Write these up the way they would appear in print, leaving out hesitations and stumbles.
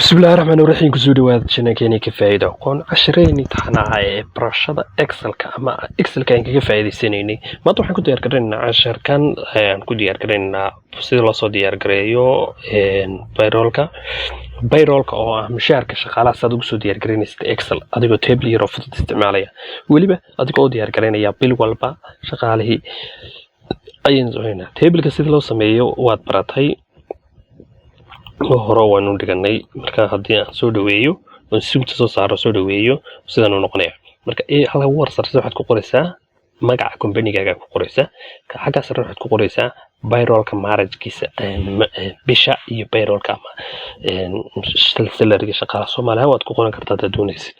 بسم الله الرحمن الرحيم كسودي واد شنكيني كفايدة كون عشرين تحنا برشة إكسل كأما إكسل كان كفايدة سنيني ما توحنا كنت يركرين عشر كان كنت يركرين بصير لصو دي يركريو بايرولكا أو مشاركة شغالة صدق سو دي يركرين است إكسل أديكو تابلي رفضت استعمالية وليبا أديكو دي يركرين يا بيل والبا شغاله أين زوينة تابل كسيد لو سميو واد براتي hore waanu dhiganay marka hadii aan soo dhaweeyo oo suugta soo saaro soo dhaweeyo sidaan uu noqonaya marka halka warsarta waxaad ku qoraysaa magaca company-gaaga ku qoraysaa ka xagga sare waxaad ku qoraysaa payroll-ka marriage-kiisa bisha iyo payroll-ka ama salary-ga shaqaalaha Soomaaliya waad ku qoran kartaa dad doonaysid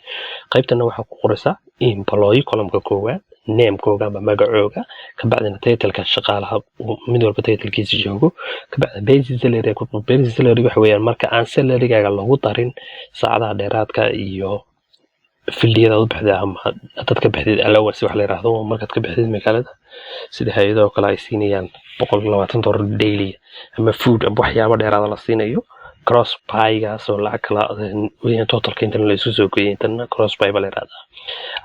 qaybtana waxaad ku qoraysaa employee column-ka koowaad name-kooga ama magacooga ka bacdina title-ka shaqaalaha mid walba title-kiisa joogo ka bacdina basic salary ku basic salary waxa weeyaan marka aan salary-gaaga lagu darin saacadaha dheeraadka iyo filliyada u baxda ama dadka baxdeed allowance wax la yiraahdo markaad ka baxdeed magaalada sida hay'adaha kale ay siinayaan $120 daily ama food ama waxyaabo dheeraad la siinayo cross pay-ga soo lacag kala weeyaan totalka inta la isku soo gooyay intana cross pay baa la yiraahdaa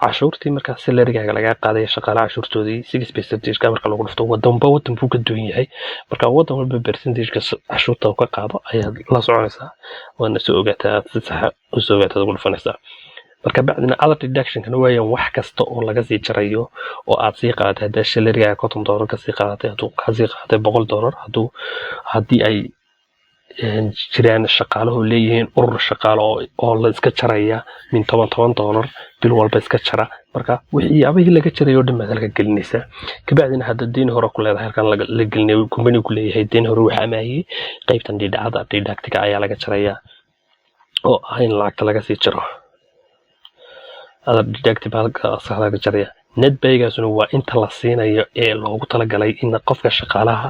cashuurtii marka salary-gaaga laga qaaday shaqaalaha cashuurtoodii 6% marka lagu dhufto wadan buu ka duwan yahay marka wadan walba percentage-ka cashuurta uu ka qaado ayaad la soconaysaa waana soo ogaataa si sax ah u soo ogaataa ugu dhufanaysaa marka bacdina other deduction kana weeyaan wax kasta oo laga sii jarayo oo aad sii qaadatay hada salary-gaaga $50 ka sii qaadatay haduu ka sii qaadatay $100 hadii ay jiraan shaqaaluhu leeyihiin urur shaqaalo oo la iska jaraya min $10 bil walba iska jara marka wixii abihii laga jarayo dhamaad laga gelinaysa ka bacdina hadda deyn hore ku leedahay halkan la gelinayo company ku leeyahay deyn hore waxa amaayay qaybtan deductiga ayaa laga jaraya oo in lacagta laga sii jaro deductible halka laga jaraya net pay-gaasuna waa inta la siinayo ee loogu talagalay in qofka shaqaalaha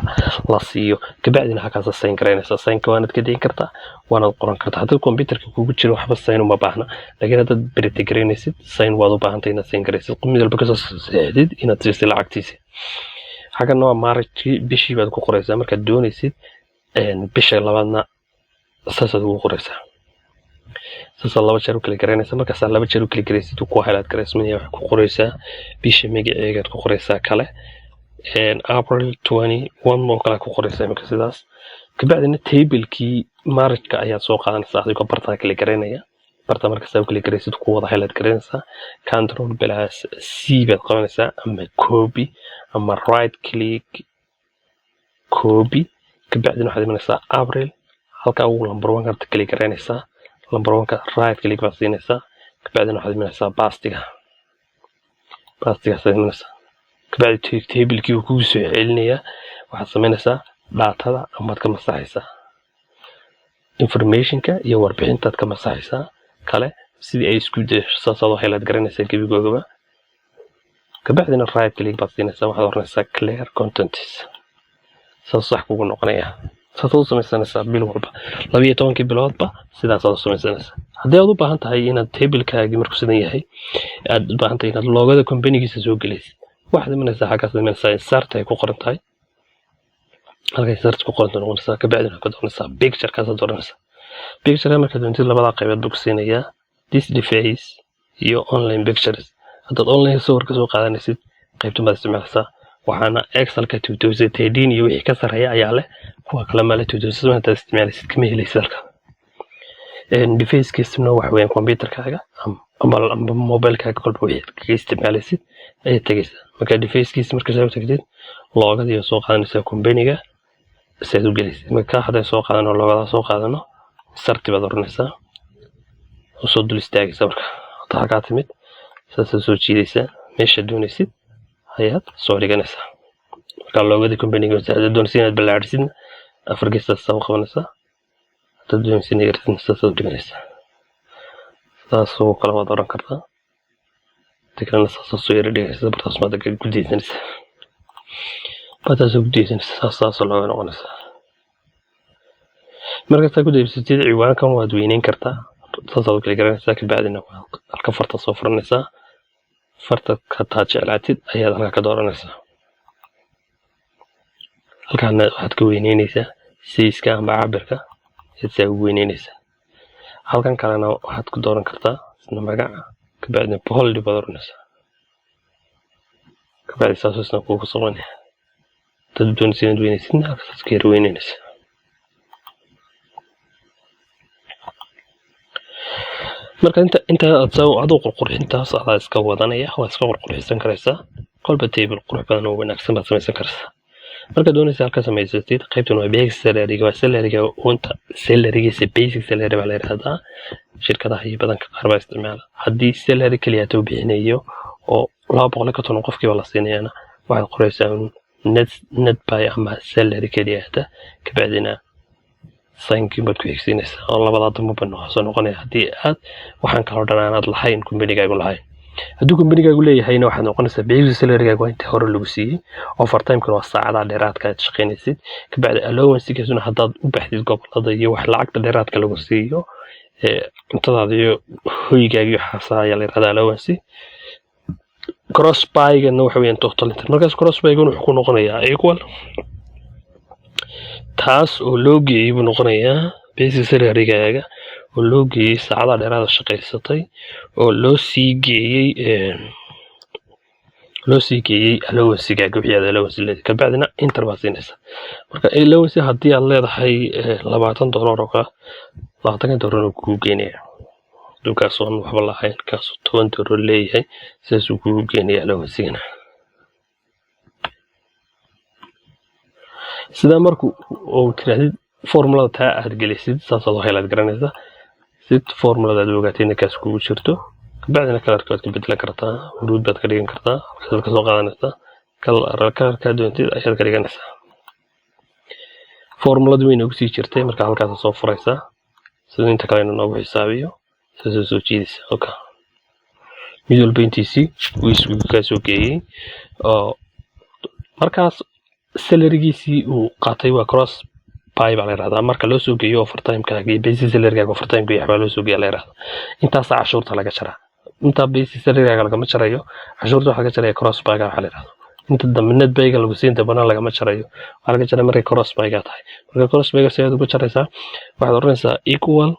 la siiyo ka bacdina halkaas sign gareynaysa sign-ka waanad ka deyn kartaa waanad qoran kartaa hadda computer-ka kugu jiro waxba sign uma baahna laakiin hadda print gareynaysid sign waad u baahantahay inaad sign gareysid mid walba ka soo saxdid inaad siisid lacagtiisa xagana waa marriage bishii baad ku qoraysaa markaad doonaysid bisha labaadna saasaad ugu qoraysaa laba jeer u kala garanaysa markaas laba jeer u kala garaysid ku highlight gareysmaya wax ku qoraysaa bisha magaceegaad ku qoraysaa kale April 21 oo kala ku qoraysaa marka sidaas ka bacdina table-kii marriage-ka ayaad soo qaadanaysaa adigoo barta kala garanaya barta markaas aad kala garaysid ku wada highlight gareynaysaa control plus C baad qabanaysaa ama copy ama right click copy ka bacdina waxaad imanaysaa April halka uu number 1 ka kala garanaysaa number 1 ka right click baad siinaysaa ka bacdina waxaad imanaysaa pastiga siinaysaa ka bacdi table-kii uu kugu soo celinaya waxaad sameynaysaa daatada ama ka masaxaysaa information-ka iyo warbixintaad ka masaxaysaa kale sidii ay isku saasoo highlight garanaysaa gebigoogaba ka bacdina right click baad siinaysaa waxaad oranaysaa clear contents sax kugu noqonaya saasoo samaysanaysaa bil walba 12 biloodba sidaas aad samaysanaysaa haddii aad u baahan tahay inaad table-kaaga markuu sidan yahay aad u baahan tahay inaad loogada company-giisa soo galaysid waxaad imanaysaa xaggaas imanaysaa insert ay ku qoran tahay halka insert ku qoran tahay ka bacdina ka doonaysaa picture-kaas aad dooranaysaa picture marka doontid labada qaybood buu siinayaa this device iyo online pictures haddaad online sawirka soo qaadanaysid qaybtan baad isticmaalaysaa waxaana Excel-ka 2013 iyo wixii ka sareeya ayaa leh kuwa kala male 2007 haddaad isticmaalaysid kama helaysid halka device-kiisuna waxa weeyaan computer-kaaga ama mobile-kaaga kolba wixii ka isticmaalaysid ayaad tagaysaa marka device-kiisa marka soo tagtid loogada iyo soo qaadanaysaa company-ga si aad u gelaysid marka hadday soo qaadano loogada soo qaadano sarti baad oranaysaa oo soo dul istaagaysaa marka halkaa timid saas soo jiidaysaa meesha doonaysid ayaad soo dhiganaysaa marka loogada company-ga aad doonaysid inaad ballaarisid afar geesaas soo qabanaysaa haddaad doonaysid inaad saas soo dhiganaysaa saas oo kala wada oran kartaa tikana saas soo yara dhigaysaa bartaas maad ka gudaysanaysaa saas loo noqonaysaa markaad ku daybsatid ciwaankan waad weyneyn kartaa saas aad kala garanaysaa ka bacdina halka farta soo furanaysaa farta ka taajeclaatid ayaad halka ka dooranaysaa halkaana waxaad ka weyneynaysaa siiska ama cabirka saa u weyneynaysaa halkan kalena waxaad ku dooran kartaa isna magaca kabacdina boholdi baad oranaysaa kabacdi saasna kugu soconaya dad doonaysa inaad weynaysidna halkaas ka yar weynaynaysa marka inta aad adoo qurxintaas aad iska wadanaya waa iska qurxisan karaysaa kolba table qurux badan oo wanaagsan baad samaysan karaysaa marka doonaysa halka samaysatid qaybtan waa basic salary-ga unta salary-giisa basic salary baa la yiraahdaa shirkadaha iyo badanka qaar baa isticmaala haddii salary kaliya uu bixinayo oo 200 qofkiiba la siinayana waxaad qoraysaa net pay ama salary kaliya kabacdina saynkii baad ku xigsiinaysaa oo labada dambe soo noqonaya haddii aad waxaan kala dhanaanaad lahayn kumbaniigaagu lahayn hadduu kumbaniigaagu leeyahayna waxaad noqonaysaa basic salary-gaagu inta hore lagu siiyey overtime-kana waa saacadaha dheeraadka aad shaqaynaysid kabacdi allowance-gaasuna haddaad u baxdid gobolada iyo wax lacagta dheeraadka lagu siiyo cuntadaada iyo hoygaaga iyo xaasaa ayaa la yirahdaa allowance cross buy-gana waxa weeyaan total inter markaas cross buy-guna wuxuu ku noqonayaa equal taas oo loo geeyay buu noqonayaa basic salary-gaaga oo loo geeyay saacadaha dheeraad shaqaysatay oo loo sii geeyay allowance-gaaga wixii aad allowance leedahay kabacdina inter baad siinaysaa marka allowance haddii aad leedahay $20 oo ka $20 oo kuu geenaya dukaas oo waxba lahayn kaas $10 leeyahay saas uu kuu geenaya allowance-gana sida markuu oo tirahdid formulada taa aad gelisid saas oo helaad garanaysaa sid formulada aad ogaatayna kaas kugu jirto kabacdina kalarka aad ka bedelan kartaa huruud baad ka dhigan kartaa halkaas ka soo qaadanaysaa kalarka doontid ayaad ka dhiganaysaa formuladu way noogu sii jirtay marka halkaas soo furaysaa sida inta kale noogu xisaabiyo saas soo jiidaysaa okay mid walba intiisii uu ka soo geeyay oo markaas salary-giisii uu qaatay waa cross buy baa la yiraahdaa marka loo soo geeyo overtime-ka iyo basic salary-gaaga overtime-ka waxba loo soo geeyo la yiraahdaa intaas cashuurta laga jaraa inta basic salary-gaaga laga jarayo cashuurta waxa laga jaraya cross buy-ga waxa la yiraahdaa inta dambe net buy-ga lagu siin dabana laga jarayo waxa laga jaraa markay cross buy-ga tahay marka cross buy-ga sayid ugu jaraysaa waxaad oranaysaa equal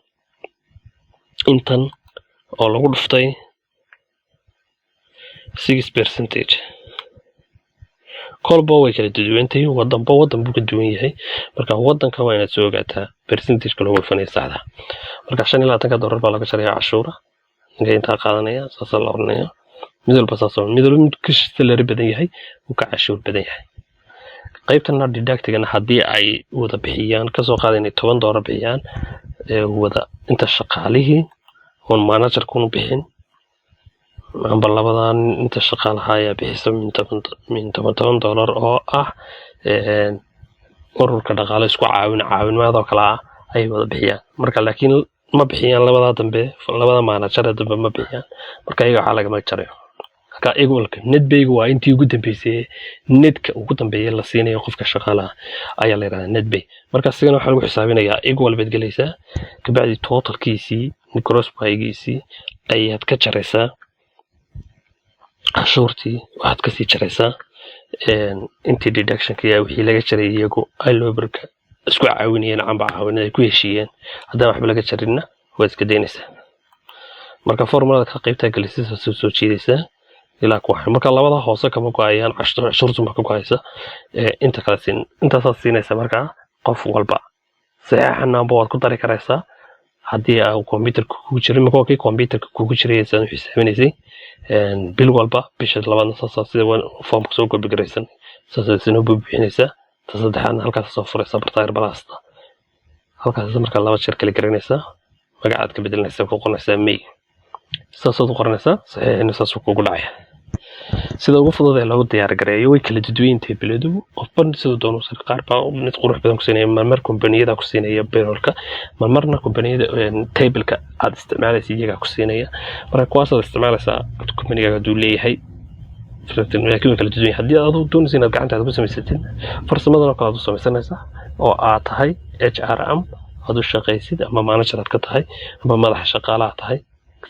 intan oo lagu dhuftay 6% kolba way kala duwantahay wadan buu ka duwan yahay marka wadanka waa inaad soo ogaataa percentage-ka lagu dhufanay saxda marka $25 baa laga jarayaa cashuura inta qaadanaya saas la oranaya mid walba saas mid walba ka salary badan yahay uu ka cashuur badan yahay qaybtana deduct-gana haddii ay wada bixiyaan ka soo qaadanay $10 bixiyaan wada inta shaqaalihii oo manager-kuna bixin amba labadan inta shaqaalaha ayaa bixisa min $10 oo ah ururka dhaqaale isku caawinaad oo kala ay wada bixiyaan marka laakiin ma bixiyaan labada manager dambe ma bixiyaan marka iyaga waxa laga jarayo marka equalka net pay waa intii ugu dambeysay netka ugu dambeeyay la siinayo qofka shaqaalaha ayaa la yiraahdaa net pay marka sidana waxa lagu xisaabinayaa equal bad galaysaa kabacdi totalkiisii cross buy-giisii ayaad ka jaraysaa cashuurtii waxaad ka sii jaraysaa intii deduction-ka yaa wixii laga jaray iyagu ay loobarka isku caawinayeen amba caawinada ay ku heshiiyeen haddaan waxba laga jarinna waad iska daynaysaa marka formulada ka qaybta galisay soo jiidaysaa ilaa ku waxay marka labada hoose kama go'ayaan cashuurtu ma ka go'aysa inta kale intaasaad siinaysaa marka qof walba saxaxana baad ku dari karaysaa haddii uu computer-ka kugu jiray markii computer-ka kugu jiray saan xisaabinaysay bil walba bisha labaadna saas sida form soo gudbigaysan saas inuu bixinaysa saddexaadna halkaas soo furaysa bartaayr balasta halkaas marka laba jeer kala garanaysa magacaad ka bedelanaysa ku qornaysa may saas oo qornaysa saxiixina saas kugu dhacay sida ugu fudud ee lagu diyaar gareeyo way kala duduwayntay biladu qofban sidoo doono qaar baa mid qurux badan ku siinaya marmar kompaniyada ku siinaya payroll-ka marmarna kompaniyada table-ka aad isticmaalaysa iyaga ku siinaya marka kuwaas aad isticmaalaysa kompaniga haduu leeyahay laakiin kala duwan haddii aad doonayso inaad gacantaada ku samaysatid farsamadan kala u samaysanaysa oo aad tahay HRM aad u shaqaysid ama manager aad ka tahay ama madaxa shaqaalaha tahay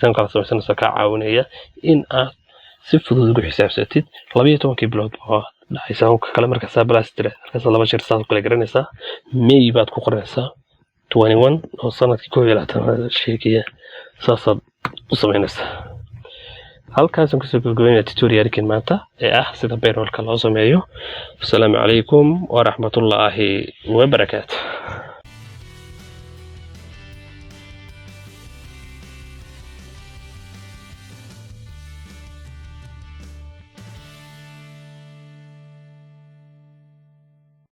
kan kala samaysanaysa ka caawinaya in aad si fudud ugu xisaabtid 12 bilood oo dhacaysa oo kala marka sabalaastire marka laba jeer saad kala garanaysaa may baad ku qoraysaa 21 oo sanadkii 2020 sheegaya saasad u sameynaysa halkaas aan kusoo gudbinay tutorialkan maanta ee ah sida payroll-ka loo sameeyo. Assalaamu calaykum wa rahmatullaahi wa barakaatuh.